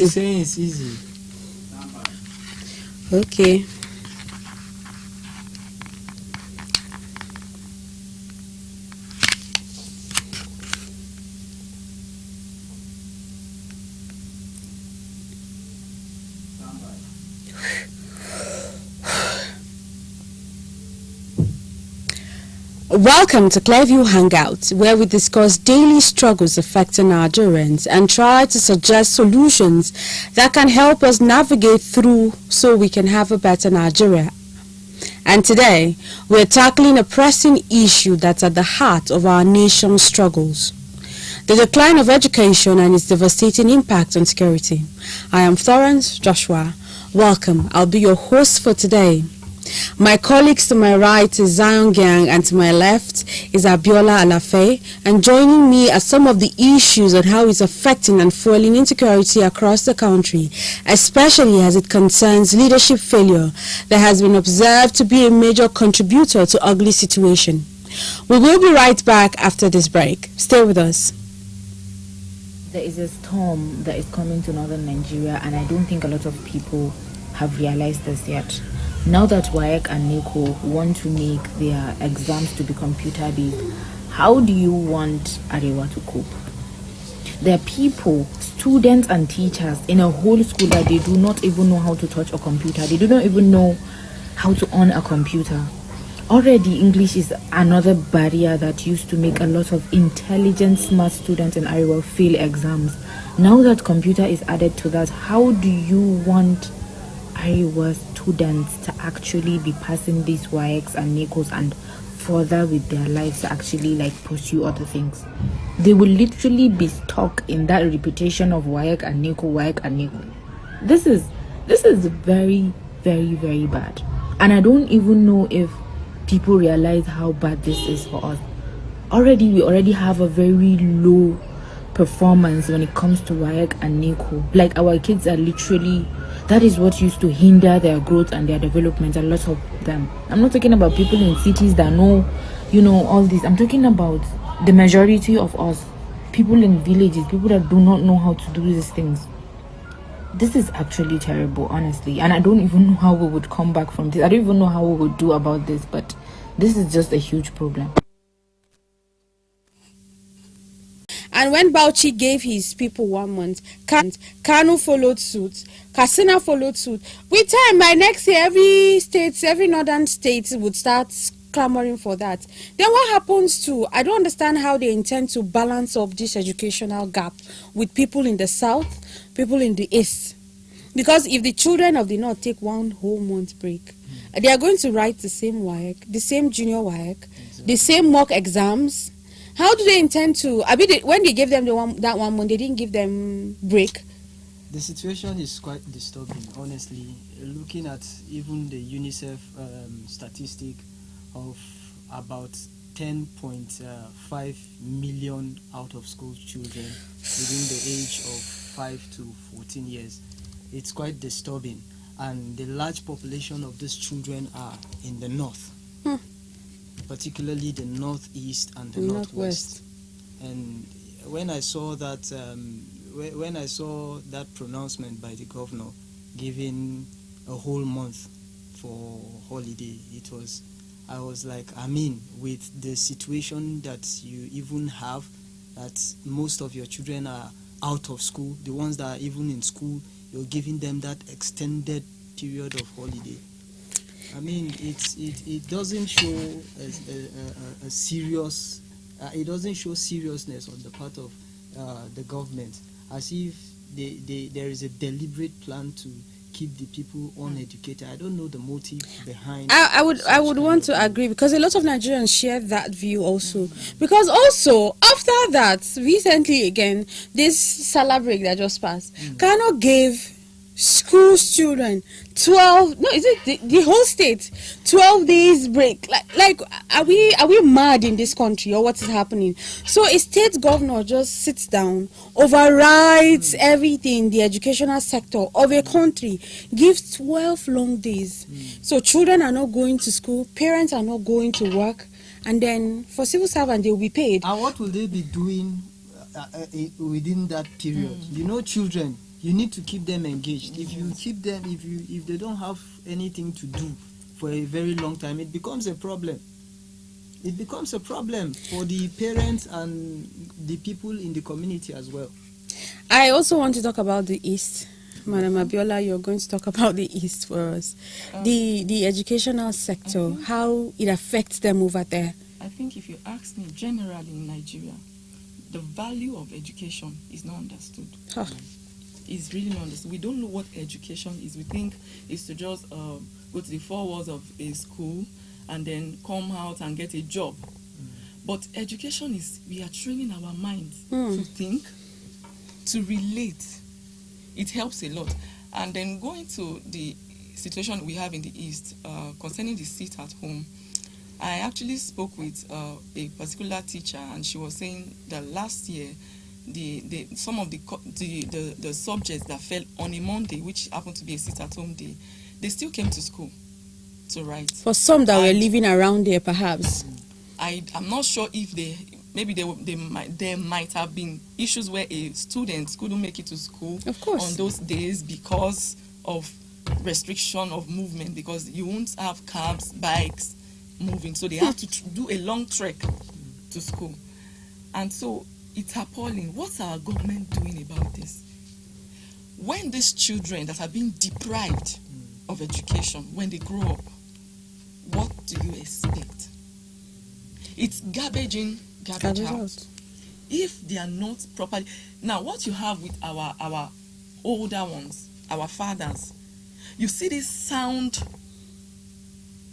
He's saying it's easy. Okay. Welcome to Clearview Hangout, where we discuss daily struggles affecting Nigerians and try to suggest solutions that can help us navigate through so we can have a better Nigeria. And today, we're tackling a pressing issue that's at the heart of our nation's struggles: the decline of education and its devastating impact on security. I am Florence Joshua. Welcome. I'll be your host for today. My colleagues to my right is Zion Gang, and to my left is ABUJA-KEFFI, and joining me are some of the issues and how it's affecting and fueling insecurity across the country, especially as it concerns leadership failure that has been observed to be a major contributor to ugly situation. We will be right back after this break. Stay with us. There is a storm that is coming to northern Nigeria, and I don't think a lot of people have realized this yet. Now that WAEC and NECO want to make their exams to be computer-based, how do you want Arewa to cope? There are people, students and teachers in a whole school that they do not even know how to touch a computer. They do not even know how to on a computer. Already, English is another barrier that used to make a lot of intelligent, smart students in Arewa fail exams. Now that computer is added to that, how do you want Arewa students to actually be passing these WAECs and NECOs and further with their lives to actually pursue other things? They will literally be stuck in that repetition of WAEC and NECO, WAEC and NECO. This is very, very, very bad. And I don't even know if people realize how bad this is for us. We already have a very low performance when it comes to WAEC and NECO. Like, our kids are literally, that is what used to hinder their growth and their development, a lot of them. I'm not talking about people in cities that know, all this. I'm talking about the majority of us, people in villages, people that do not know how to do these things. This is actually terrible, honestly. And I don't even know how we would come back from this. I don't even know how we would do about this, but this is just a huge problem. And when Bauchi gave his people 1 month, Kanu followed suit, Katsina followed suit. With time, by next year, every northern state would start clamoring for that. Then what happens to, I don't understand how they intend to balance up this educational gap with people in the south, people in the east. Because if the children of the north take 1 whole month break, they are going to write the same WAEC, the same junior WAEC, the same mock exams. How do they intend to? When they gave them that 1 month, they didn't give them break. The situation is quite disturbing, honestly. Looking at even the UNICEF statistic of about 10.5 million out-of-school children within the age of 5 to 14 years, it's quite disturbing. And the large population of these children are in the north. Particularly the northeast and the northwest. And when I saw that, pronouncement by the governor giving a whole month for holiday, I was like, with the situation that you even have, that most of your children are out of school, the ones that are even in school, you're giving them that extended period of holiday. It doesn't show a serious. It doesn't show seriousness on the part of the government, as if there is a deliberate plan to keep the people uneducated. I don't know the motive behind. I would want to agree, because a lot of Nigerians share that view also. Because also after that, recently again, this Salah break that just passed, Kano gave school children 12, no, is it the whole state 12 days break? Like are we mad in this country, or what is happening? So a state governor just sits down, overrides everything, the educational sector of a country, gives 12 long days. So children are not going to school, parents are not going to work, and then for civil servants they will be paid. And what will they be doing within that period? Children, You need to keep them engaged. If you keep them, if they don't have anything to do for a very long time, it becomes a problem. It becomes a problem for the parents and the people in the community as well. I also want to talk about the East. Madam Abiola, you're going to talk about the East for us. The educational sector, how it affects them over there. I think if you ask me, generally in Nigeria, the value of education is not understood. Huh. It's really not understood. We don't know what education is. We think it's to just go to the four walls of a school and then come out and get a job. But education is, we are training our minds to think, to relate. It helps a lot. And then going to the situation we have in the East concerning the sit at home, I actually spoke with a particular teacher, and she was saying that last year, some of the subjects that fell on a Monday, which happened to be a sit-at-home day, they still came to school to write. For some that were living around there, perhaps. I'm not sure if there might have been issues where a student couldn't make it to school on those days because of restriction of movement, because you won't have cabs, bikes moving, so they have to do a long trek to school. And so it's appalling. What's our government doing about this? When these children that are being deprived of education, when they grow up, what do you expect? It's garbage in, garbage out. If they are not properly... Now, what you have with our older ones, our fathers, you see this sound...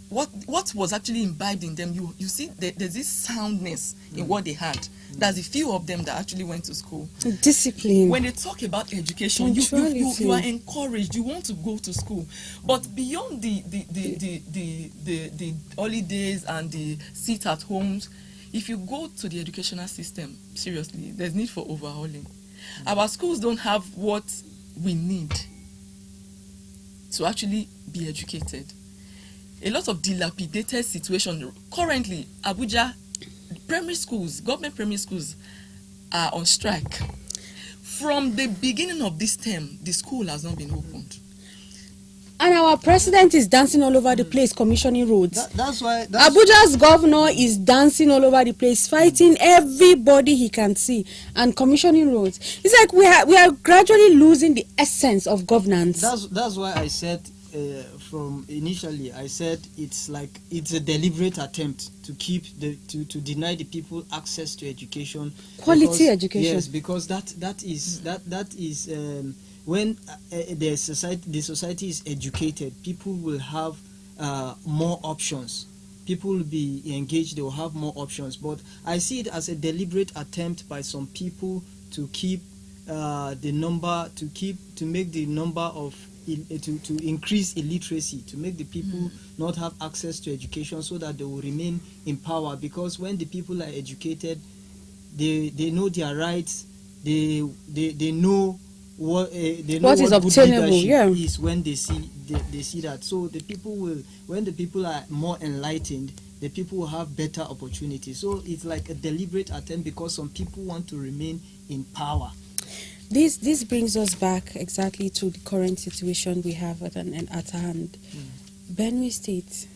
What was actually imbibed in them, you see there's this soundness in what they had. There's a few of them that actually went to school. Discipline. When they talk about education, you are encouraged, you want to go to school. But beyond the holidays and the sit at homes, if you go to the educational system, seriously, there's need for overhauling. Our schools don't have what we need to actually be educated. A lot of dilapidated situation. Currently, Abuja primary schools, government primary schools, are on strike. From the beginning of this term, the school has not been opened. And our president is dancing all over the place, commissioning roads. That's why Abuja's governor is dancing all over the place, fighting everybody he can see and commissioning roads. It's like we are gradually losing the essence of governance. That's why I said from initially, I said it's a deliberate attempt to keep to deny the people access to education, quality education. Yes, because that is when the society is educated, people will have more options. People will be engaged; they will have more options. But I see it as a deliberate attempt by some people to keep to make the number of to increase illiteracy, to make the people not have access to education, so that they will remain in power. Because when the people are educated, they know their rights, they know what is obtainable, is when they see that. So the people will, when the people are more enlightened, the people will have better opportunities. So it's like a deliberate attempt because some people want to remain in power. This brings us back exactly to the current situation we have at hand. Benue State,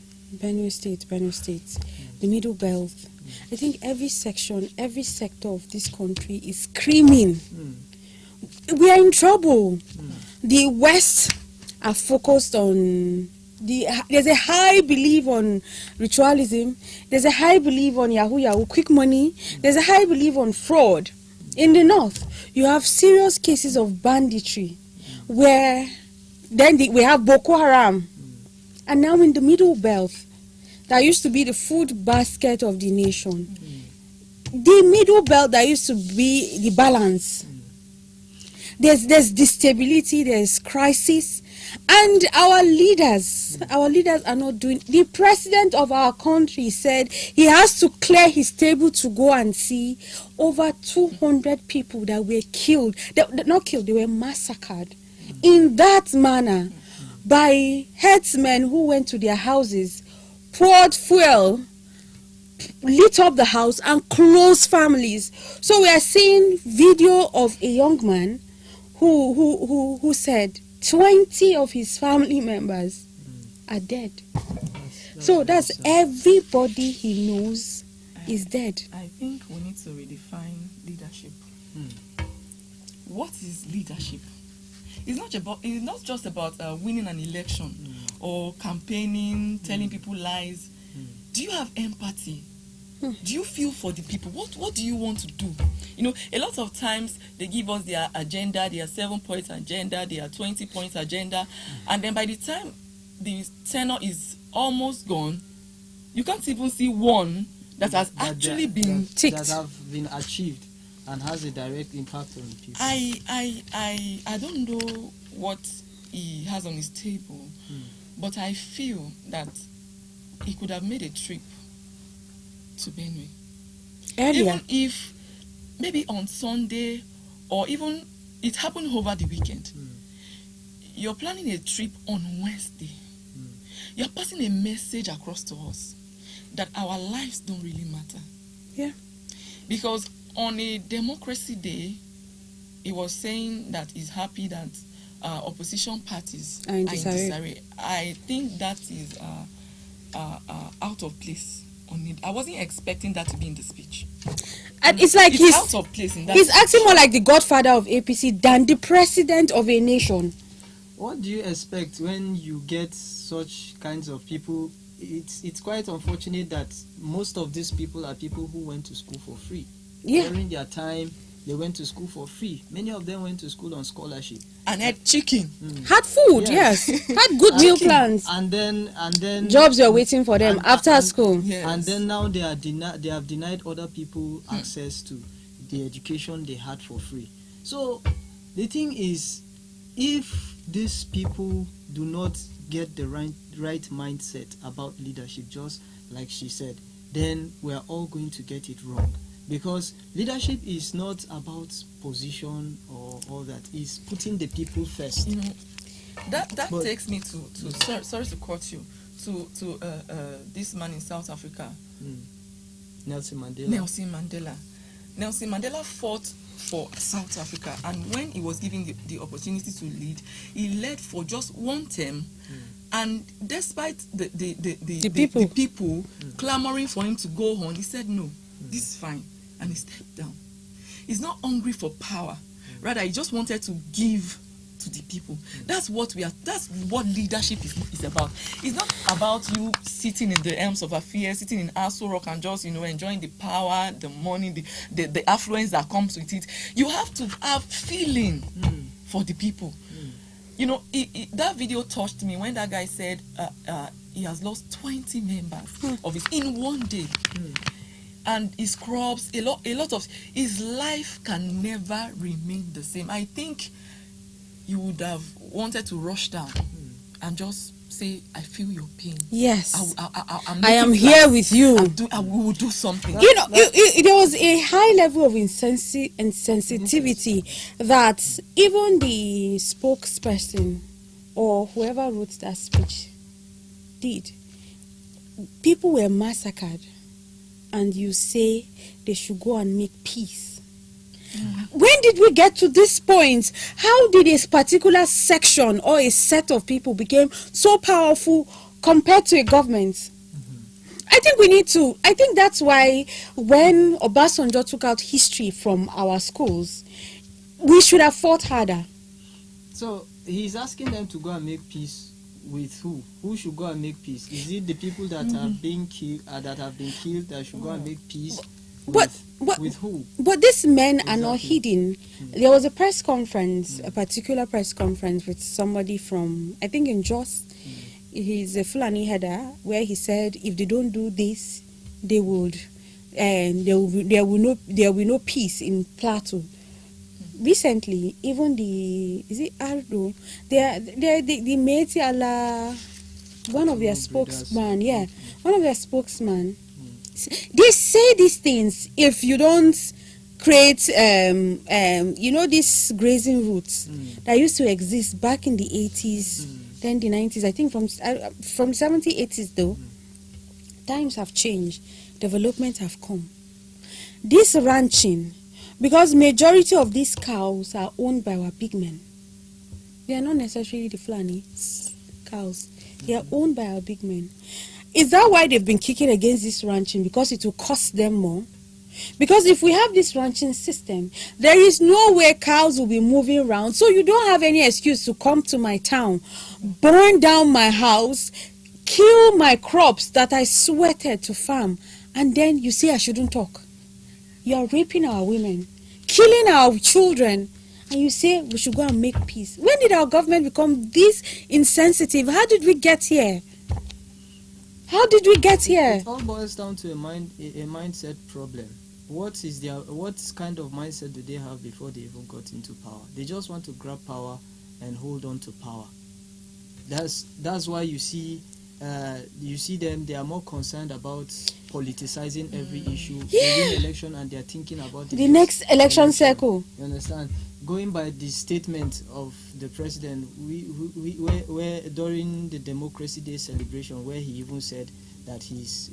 the Middle Belt. I think every section, every sector of this country is screaming. We are in trouble. The West are focused on there's a high belief on ritualism. There's a high belief on yahoo, quick money. There's a high belief on fraud. In the North, you have serious cases of banditry, where then we have Boko Haram. And now in the Middle Belt, that used to be the food basket of the nation. The Middle Belt that used to be the balance. There's instability, there's crisis, and our leaders are not doing. The president of our country said he has to clear his table to go and see over 200 people that were killed. Not killed, they were massacred in that manner by herdsmen who went to their houses, poured fuel, lit up the house, and closed families. So we are seeing video of a young man who said 20 of his family members are dead. So that's everybody he knows is dead. I think we need to redefine leadership. What is leadership? It's not just about winning an election or campaigning, telling people lies. Do you have empathy? Do you feel for the people? What do you want to do? You know, a lot of times they give us their agenda, their 7-point agenda, their 20-point agenda, and then by the time the tenure is almost gone, you can't even see one that has actually been ticked. That have been achieved and has a direct impact on the people. I don't know what he has on his table, but I feel that he could have made a trip to Benue. Earlier. Even if maybe on Sunday, or even it happened over the weekend. You're planning a trip on Wednesday. You're passing a message across to us that our lives don't really matter. Yeah. Because on a democracy day, he was saying that he's happy that opposition parties are in disarray. I think that is out of place. I wasn't expecting that to be in the speech. And it's like he's out of place in that he's speech. acting more like the godfather of APC than the president of a nation. What do you expect when you get such kinds of people? It's quite unfortunate that most of these people are people who went to school for free. Yeah. During their time, they went to school for free. Many of them went to school on scholarship. And had chicken. Had food, yes. Had good meal plans. And then jobs were waiting for them after school. Yes. And then now they have denied other people access to the education they had for free. So the thing is, if these people do not get the right mindset about leadership, just like she said, then we are all going to get it wrong. Because leadership is not about position or all that. It's putting the people first. You know, that takes me to sorry to cut you, to this man in South Africa, Nelson Mandela. Nelson Mandela fought for South Africa, and when he was given the opportunity to lead, he led for just one term. And despite the people clamoring for him to go on, he said no, this is fine. And he stepped down. He's not hungry for power. Rather, he just wanted to give to the people. That's what leadership is about. It's not about you sitting in the arms of affairs, sitting in Aso Rock and just, enjoying the power, the money, the affluence that comes with it. You have to have feeling for the people. That video touched me when that guy said he has lost 20 members of his in one day. And his crops, a lot of his life can never remain the same. I think you would have wanted to rush down and just say, I feel your pain. Yes. I am here with you. I will do something. There was a high level of insensitivity that even the spokesperson or whoever wrote that speech did. People were massacred. And you say they should go and make peace. When did we get to this point? How did a particular section or a set of people become so powerful compared to a government? I think that's why when Obasanjo took out history from our schools, we should have fought harder. So he's asking them to go and make peace. With who? Who should go and make peace? Is it the people that have been killed that should go and make peace? With who? But these men are not hidden. There was a press conference, a particular press conference with somebody from, I think in Jos. He's a Fulani header, where he said if they don't do this, they would, and there will be no peace in Plateau. Recently, even the Ardo, the Metis Allah, one of their spokesman, they say these things. If you don't create, these grazing routes that used to exist back in the 80s, then the 90s, I think from 70s, 80s though, times have changed, development have come. This ranching, Because majority of these cows are owned by our big men. They are not necessarily the Fulani cows. They are owned by our big men. Is that why they've been kicking against this ranching? Because it will cost them more? Because if we have this ranching system, there is no way cows will be moving around. So you don't have any excuse to come to my town, burn down my house, kill my crops that I sweated to farm, and then you say I shouldn't talk. You are raping our women, killing our children, and you say we should go and make peace. When did our government become this insensitive? How did we get here? How did we get here? It all boils down to a mindset problem. What kind of mindset do they have before they even got into power? They just want to grab power and hold on to power. That's why you see them. They are more concerned about politicizing every issue. They win election and they are thinking about the next election cycle. You understand? Going by the statement of the president, where during the Democracy Day celebration, where he even said that he's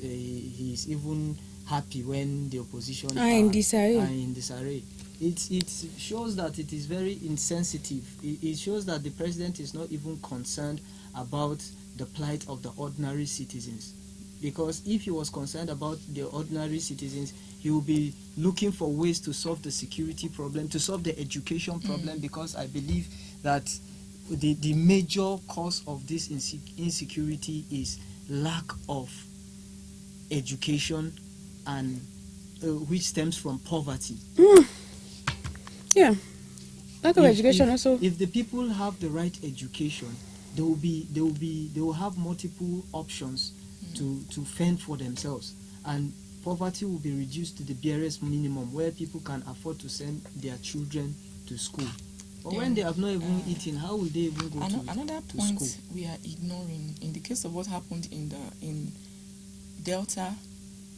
even happy when the opposition are in disarray. It shows that it is very insensitive. It shows that the president is not even concerned about the plight of the ordinary citizens. Because if he was concerned about the ordinary citizens, he will be looking for ways to solve the security problem, to solve the education problem, because I believe that the major cause of this insecurity is lack of education, and which stems from poverty. Yeah, lack of education also. If the people have the right education, they will have multiple options to fend for themselves, and poverty will be reduced to the barest minimum, where people can afford to send their children to school. But when they have not even eaten, how will they even go to school? Another point we are ignoring, in the case of what happened in Delta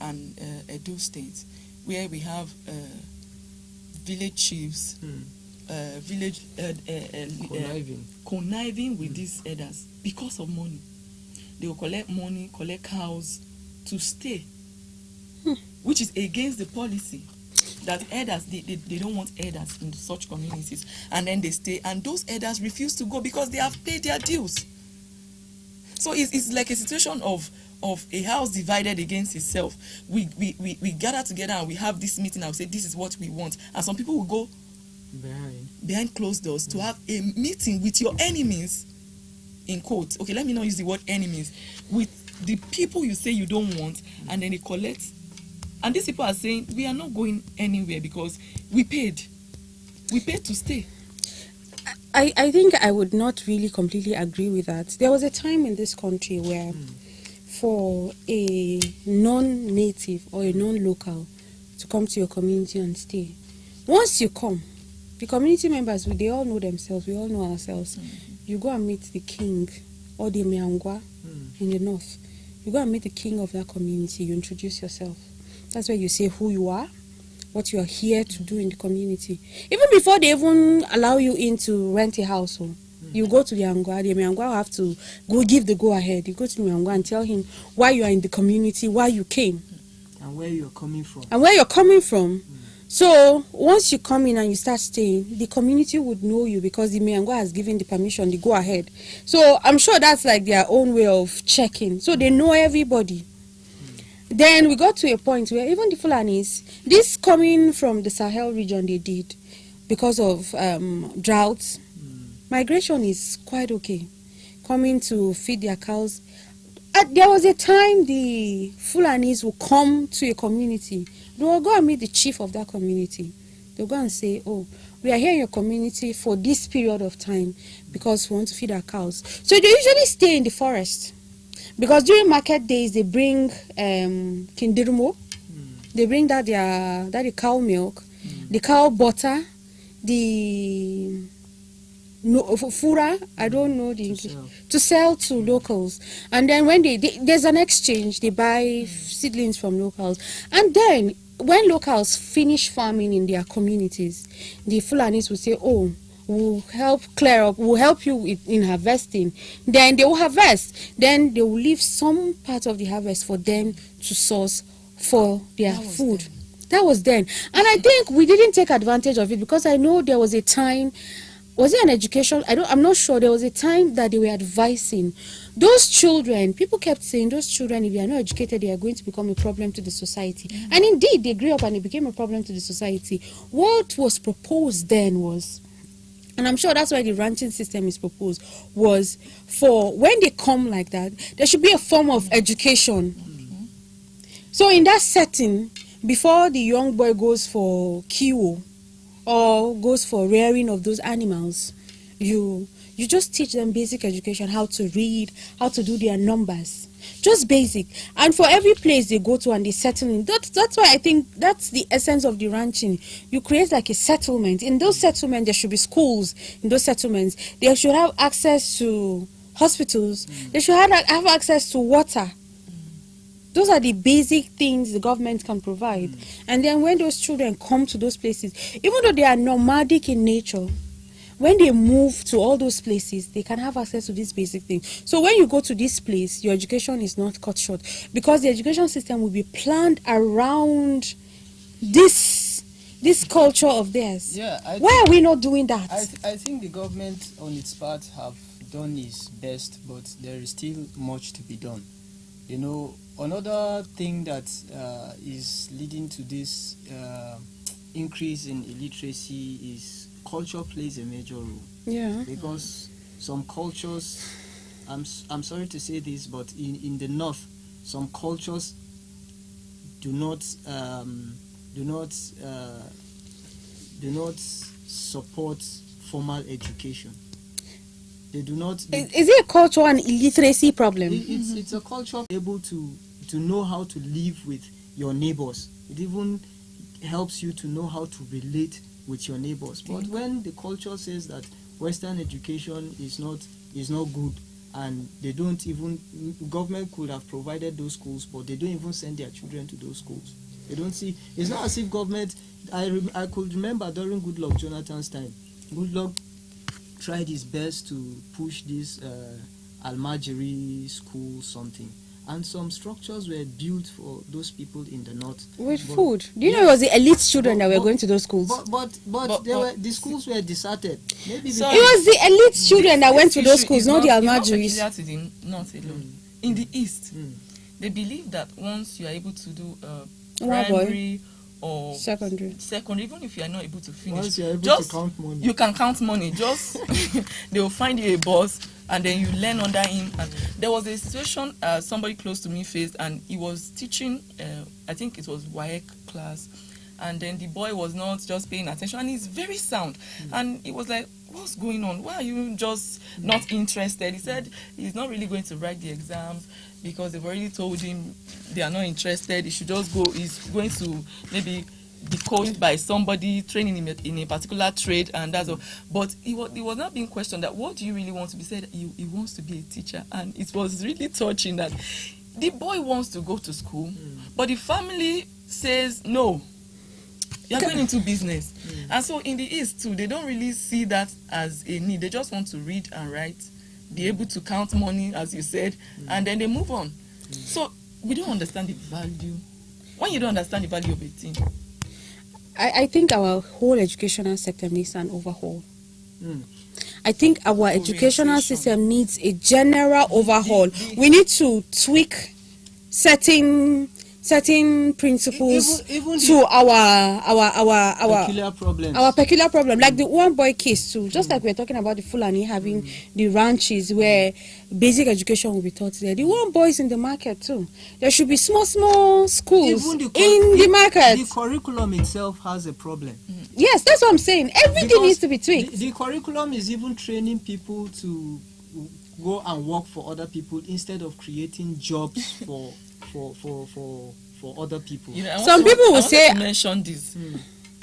and Edo State, where we have village chiefs, conniving with these elders because of money. They will collect money, collect cows to stay, which is against the policy that elders, they don't want elders in such communities, and then they stay, and those elders refuse to go because they have paid their dues. So it's like a situation of a house divided against itself. We gather together and we have this meeting and we say this is what we want, and some people will go behind closed doors to have a meeting with your enemies, in quotes. Okay, let me not use the word enemies, with the people you say you don't want, and then they collect. And these people are saying we are not going anywhere because we paid to stay. I think I would not really completely agree with that. There was a time in this country where for a non-native or a non-local to come to your community and stay, once you come, the community members, they all know themselves, we all know ourselves. You go and meet the king or the Miangwa in the north. You go and meet the king of that community, you introduce yourself. That's where you say who you are, what you are here to do in the community. Even before they even allow you in to rent a house, you go to the Miangwa will have to go give the go-ahead. You go to the Miangwa and tell him why you are in the community, why you came. And where you're coming from. So once you come in and you start staying, the community would know you because the Miangwa has given the permission, the go-ahead. So I'm sure that's like their own way of checking. So they know everybody. Then we got to a point where even the Fulanis, this coming from the Sahel region they did because of droughts. Migration is quite okay. Coming to feed their cows. There was a time the Fulanis will come to a community. They will go and meet the chief of that community. They'll go and say, oh, we are here in your community for this period of time because we want to feed our cows. So they usually stay in the forest. Because during market days, they bring kindirmo. They bring the cow milk, the cow butter, the fura, I don't know the English, to sell to locals. And then when there's an exchange, they buy seedlings from locals. And then when locals finish farming in their communities, the Fulanis will say, oh, we'll help clear up, we'll help you in harvesting. Then they will harvest. Then they will leave some part of the harvest for them to source for their food. That was then. And I think we didn't take advantage of it, because I know there was a time, was it an education? I'm not sure. There was a time that they were advising those children. People kept saying, those children, if they are not educated, they are going to become a problem to the society. And indeed, they grew up and they became a problem to the society. What was proposed then was, and I'm sure that's why the ranching system is proposed, was for when they come like that, there should be a form of education. So in that setting, before the young boy goes for kiwo or goes for rearing of those animals, you just teach them basic education, how to read, how to do their numbers, just basic. And for every place they go to and they settle in, that's why I think that's the essence of the ranching. You create like a settlement. In those settlements, there should be schools. In those settlements, they should have access to hospitals. They should have access to water. Those are the basic things the government can provide. And then when those children come to those places, even though they are nomadic in nature, when they move to all those places, they can have access to these basic things. So when you go to this place, your education is not cut short, because the education system will be planned around this culture of theirs. Yeah, why are we not doing that? I think the government on its part have done its best, but there is still much to be done. You know, another thing that is leading to this increase in illiteracy is culture plays a major role. Yeah. Because some cultures, I'm sorry to say this, but in the north, some cultures do not support formal education. They do not. Is it a cultural and illiteracy problem? It's a culture able to know how to live with your neighbors. It even helps you to know how to relate with your neighbors. But when the culture says that Western education is not good, and they don't even, government could have provided those schools, but they don't even send their children to those schools. They don't see. It's not as if government. I could remember during Goodluck Jonathan's time, Goodluck tried his best to push this Almajiri school something, and some structures were built for those people in the north with food. Do you know it was the elite children that were going to those schools? But the schools were deserted. Maybe so it was the elite children that went to those schools, not the Almajiris. Not to the north alone. In the east, they believe that once you are able to do primary or secondary, even if you are not able to finish, once you are able to count money, you can count money. Just they will find you a boss, and then you learn under him. And there was a situation somebody close to me faced, and he was teaching, I think it was WAEC class, and then the boy was not just paying attention, and he's very sound, and he was like, what's going on? Why are you just not interested? He said he's not really going to write the exams because they've already told him they are not interested. He should just go. He's going to maybe be coached by somebody training in a particular trade, and that's all. But he was not being questioned that what do you really want to be. Said he wants to be a teacher, and it was really touching that the boy wants to go to school, but the family says no. You're going into business. And so in the East too, they don't really see that as a need. They just want to read and write, be able to count money, as you said, and then they move on. So we don't understand the value. When you don't understand the value of a thing, I think our whole educational sector needs an overhaul. I think our educational system needs a general overhaul. We need to tweak certain principles to our peculiar problem, like the one boy case too. Just like we're talking about the Fulani having the ranches where basic education will be taught there. The one boys in the market too. There should be small schools in the market. The curriculum itself has a problem. Yes, that's what I'm saying. Everything needs to be tweaked. The curriculum is even training people to go and work for other people instead of creating jobs for other people. Some people will say, to mention this.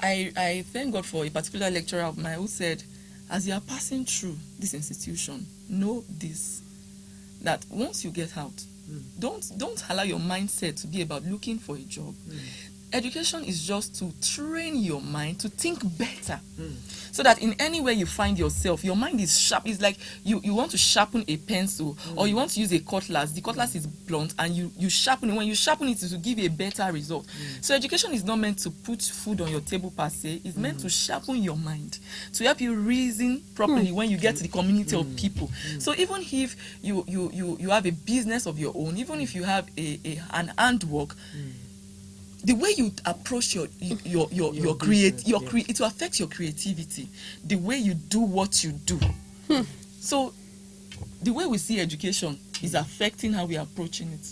I thank God for a particular lecturer of mine who said, as you are passing through this institution, know this, that once you get out, don't allow your mindset to be about looking for a job. education is just to train your mind to think better. So that in any way you find yourself, your mind is sharp. It's like you want to sharpen a pencil, or you want to use a cutlass. The cutlass is blunt, and you sharpen it. When you sharpen it, it will give you a better result. So education is not meant to put food on your table per se. It's meant to sharpen your mind, to help you reason properly when you get to the community of people. So even if you have a business of your own, even if you have an handwork, the way you approach it will affect your creativity. The way you do what you do. So the way we see education is affecting how we are approaching it.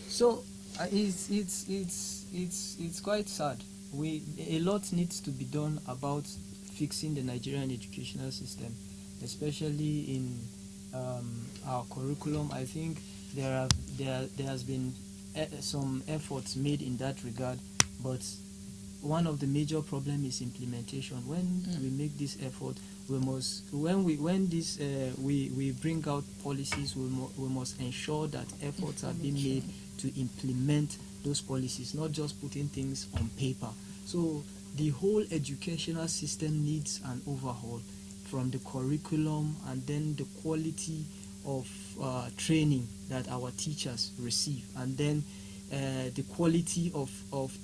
So it's quite sad. A lot needs to be done about fixing the Nigerian educational system, especially in our curriculum. I think there has been some efforts made in that regard, but one of the major problems is implementation. When we make this effort, we bring out policies, we must ensure that efforts are being made to implement those policies, not just putting things on paper. So the whole educational system needs an overhaul, from the curriculum and then the quality of training that our teachers receive, and then the quality of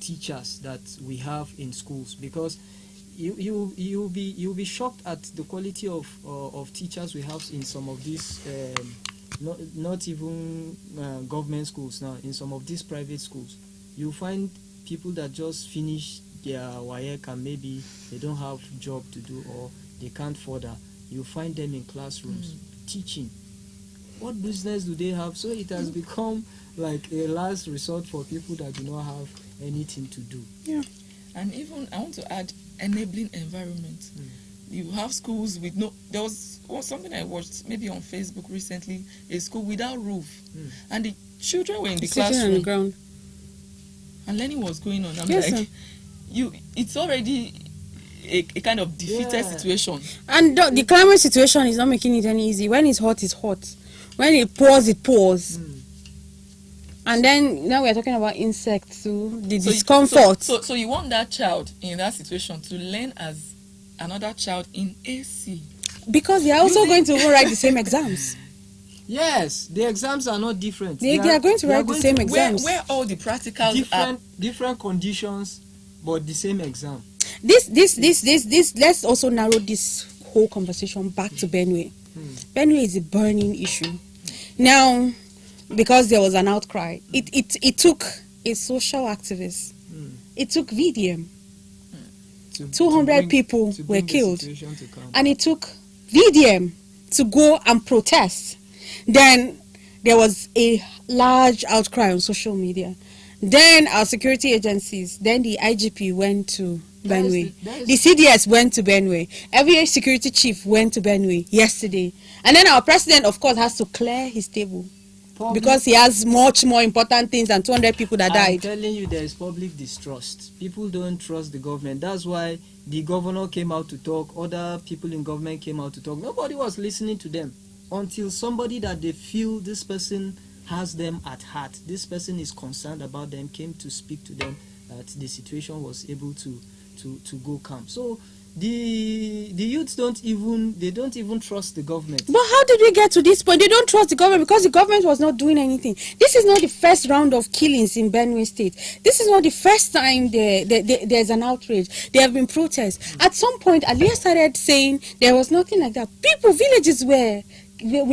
teachers that we have in schools, because you'll be shocked at the quality of teachers we have in some of these not even government schools now. In some of these private schools, you find people that just finish their WAEC and maybe they don't have job to do or they can't further. You find them in classrooms teaching. What business do they have? So it has become like a last resort for people that do not have anything to do. Yeah. And even I want to add enabling environment. You have schools with no. There was something I watched maybe on Facebook recently. A school without roof, and the children were in the classroom on the ground, and learning was going on. I'm like, it's already a kind of defeated situation. And the climate situation is not making it any easy. When it's hot, it's hot. When it pours, it pours. And then now we're talking about insects too, the discomfort. So you want that child in that situation to learn as another child in AC. Because they are also going to write the same exams. Yes, the exams are not different. They are going to write the same exams. Where all the practicals different conditions, but the same exam. This. Let's also narrow this whole conversation back to Benue. Benue is a burning issue. Now, because there was an outcry, it took a social activist. It took VDM. 200 people were killed. And it took VDM to go and protest. Then there was a large outcry on social media. Then our security agencies, then the IGP went to Benue. The CDS went to Benue. Every security chief went to Benue yesterday. And then our president, of course, has to clear his table. Because he has much more important things than 200 people that died. I'm telling you, there is public distrust. People don't trust the government. That's why the governor came out to talk. Other people in government came out to talk. Nobody was listening to them until somebody that they feel this person has them at heart, this person is concerned about them, came to speak to them, that the situation was able to go calm. So the youths don't even trust the government. But how did we get to this point? They don't trust the government because the government was not doing anything. This is not the first round of killings in Benue State. This is not the first time there's an outrage. There have been protests. At some point, Aliyah started saying there was nothing like that. Villages were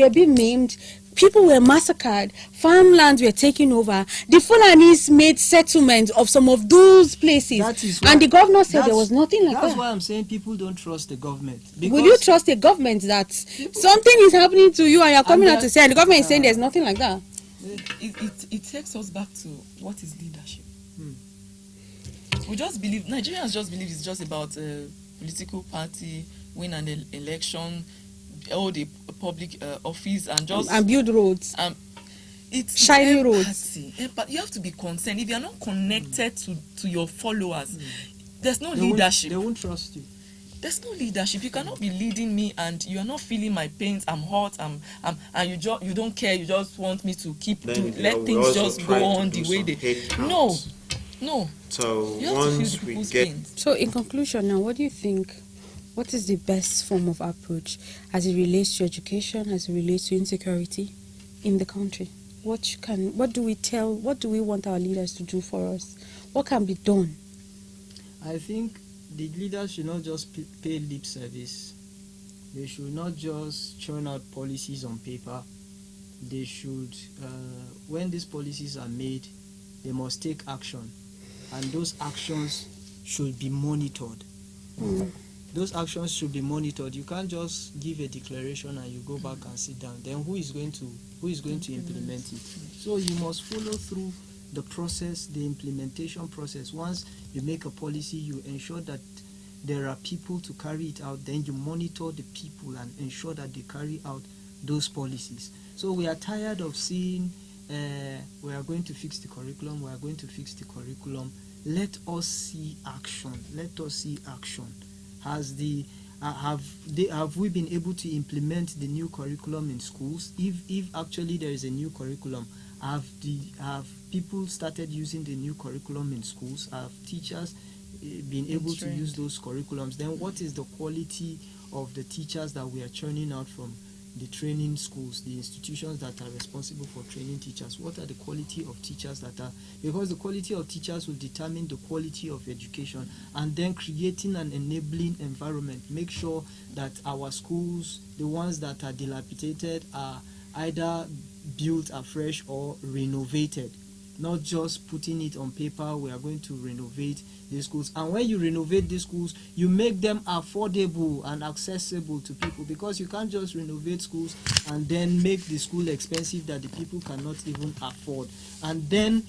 being maimed. People were massacred. Farmlands were taken over. The Fulanis made settlements of some of those places. And the governor said there was nothing like that. That's why I'm saying people don't trust the government. Will you trust a government that something is happening to you and you're coming out to say, and the government is saying there's nothing like that? It takes us back to what is leadership. Nigerians just believe it's just about a political party, win an election, all the public office and build roads. It's shiny roads. But you have to be concerned. If you are not connected to your followers, there's no leadership. They won't trust you. There's no leadership. You cannot be leading me and you are not feeling my pains. I'm hot. And you don't care. You just want me to let things just go on the way they. No. No. So once we get... So in conclusion now, what do you think? What is the best form of approach as it relates to education, as it relates to insecurity in the country? What do we want our leaders to do for us? What can be done? I think the leaders should not just pay lip service. They should not just churn out policies on paper. They should, when these policies are made, they must take action. And those actions should be monitored. Those actions should be monitored. You can't just give a declaration and you go back and sit down. Then who is going to implement it? So you must follow through the process, the implementation process. Once you make a policy, you ensure that there are people to carry it out. Then you monitor the people and ensure that they carry out those policies. So we are tired of seeing we are going to fix the curriculum. We are going to fix the curriculum. Let us see action. Let us see action. Have we been able to implement the new curriculum in schools? If actually there is a new curriculum, have people started using the new curriculum in schools? Have teachers been able to use those curriculums? Then what is the quality of the teachers that we are churning out from the training schools, the institutions that are responsible for training teachers? What are the quality of teachers that are, because the quality of teachers will determine the quality of education, and then creating an enabling environment. Make sure that our schools, the ones that are dilapidated, are either built afresh or renovated. Not just putting it on paper, we are going to renovate these schools. And when you renovate these schools, you make them affordable and accessible to people, because you can't just renovate schools and then make the school expensive that the people cannot even afford. And then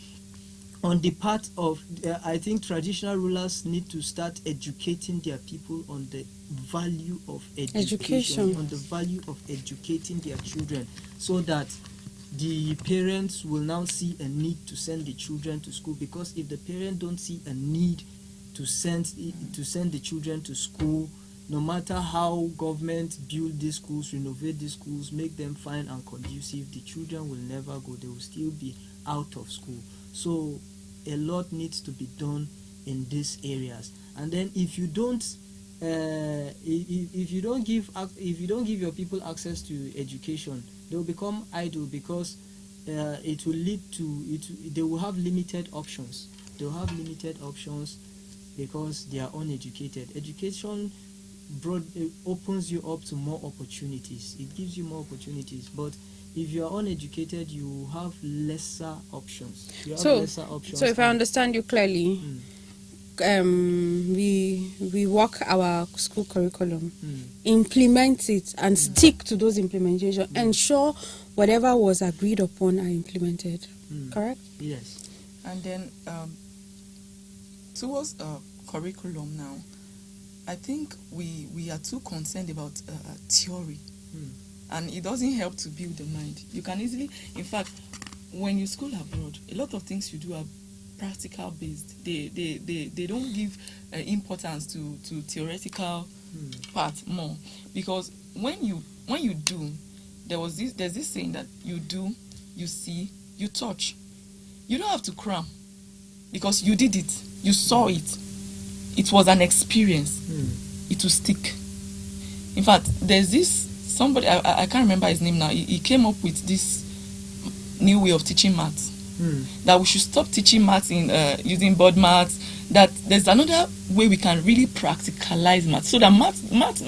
on the part of, I think traditional rulers need to start educating their people on the value of education, on the value of educating their children, so that the parents will now see a need to send the children to school. Because if the parents don't see a need to send the children to school, no matter how government build these schools, renovate these schools, make them fine and conducive, the children will never go. They will still be out of school. So a lot needs to be done in these areas. And then if you don't give your people access to education, they will become idle, because it will lead to they will have limited options. They will have limited options because they are uneducated. Education opens you up to more opportunities. It gives you more opportunities. But if you are uneducated, you have lesser options. So if I understand you clearly, we work our school curriculum, implement it, and stick to those implementation, ensure whatever was agreed upon are implemented. Correct? Yes. And then towards curriculum now, I think we are too concerned about theory, and it doesn't help to build the mind. You can easily, in fact, when you school abroad, a lot of things you do are practical based. They don't give importance to theoretical part more, because when you do, there's this saying that you do, you see, you touch. You don't have to cram, because you did it, you saw it, it was an experience. It will stick. In fact, there's this somebody, I can't remember his name now, he came up with this new way of teaching maths. That we should stop teaching maths in using board maths, that there's another way we can really practicalize maths, so that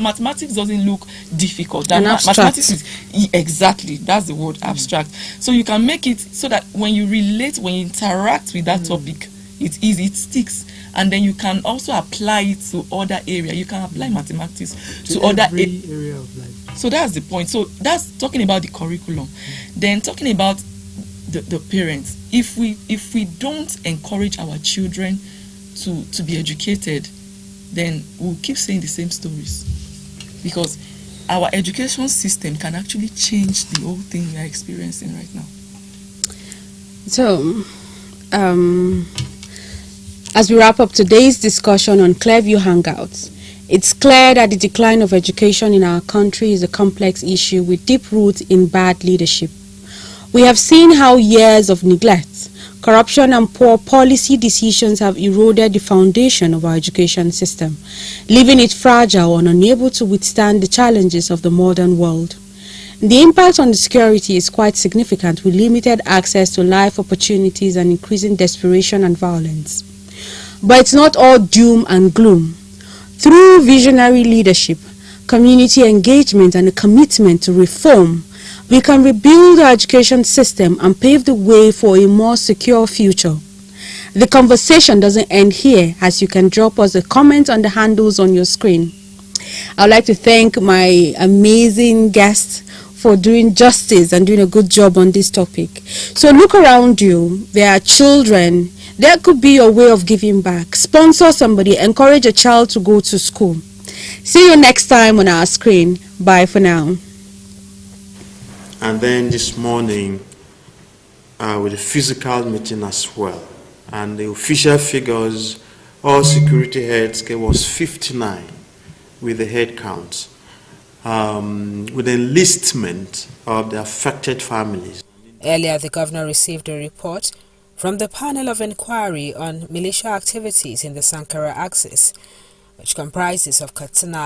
mathematics doesn't look difficult. That mathematics is, exactly, that's the word, abstract. So you can make it so that when you relate, when you interact with that topic, it's easy, it sticks. And then you can also apply it to other areas. You can apply mathematics to other area of life. So that's the point. So that's talking about the curriculum. Then talking about the parents. If we don't encourage our children to be educated, then we'll keep saying the same stories, because our education system can actually change the whole thing we are experiencing right now. So, as we wrap up today's discussion on Clearview Hangouts, it's clear that the decline of education in our country is a complex issue with deep roots in bad leadership. We have seen how years of neglect, Corruption and poor policy decisions have eroded the foundation of our education system, leaving it fragile and unable to withstand the challenges of the modern world. The impact on the security is quite significant, with limited access to life opportunities and increasing desperation and violence. But it's not all doom and gloom. Through visionary leadership, community engagement, and a commitment to reform, we can rebuild our education system and pave the way for a more secure future. The conversation doesn't end here, as you can drop us a comment on the handles on your screen. I'd like to thank my amazing guests for doing justice and doing a good job on this topic. So look around you. There are children. There could be a way of giving back. Sponsor somebody. Encourage a child to go to school. See you next time on our screen. Bye for now. And then this morning, with a physical meeting as well. And the official figures, all security heads, was 59 with the head count, with the enlistment of the affected families. Earlier, the governor received a report from the panel of inquiry on militia activities in the Sankara axis, which comprises of Katsina,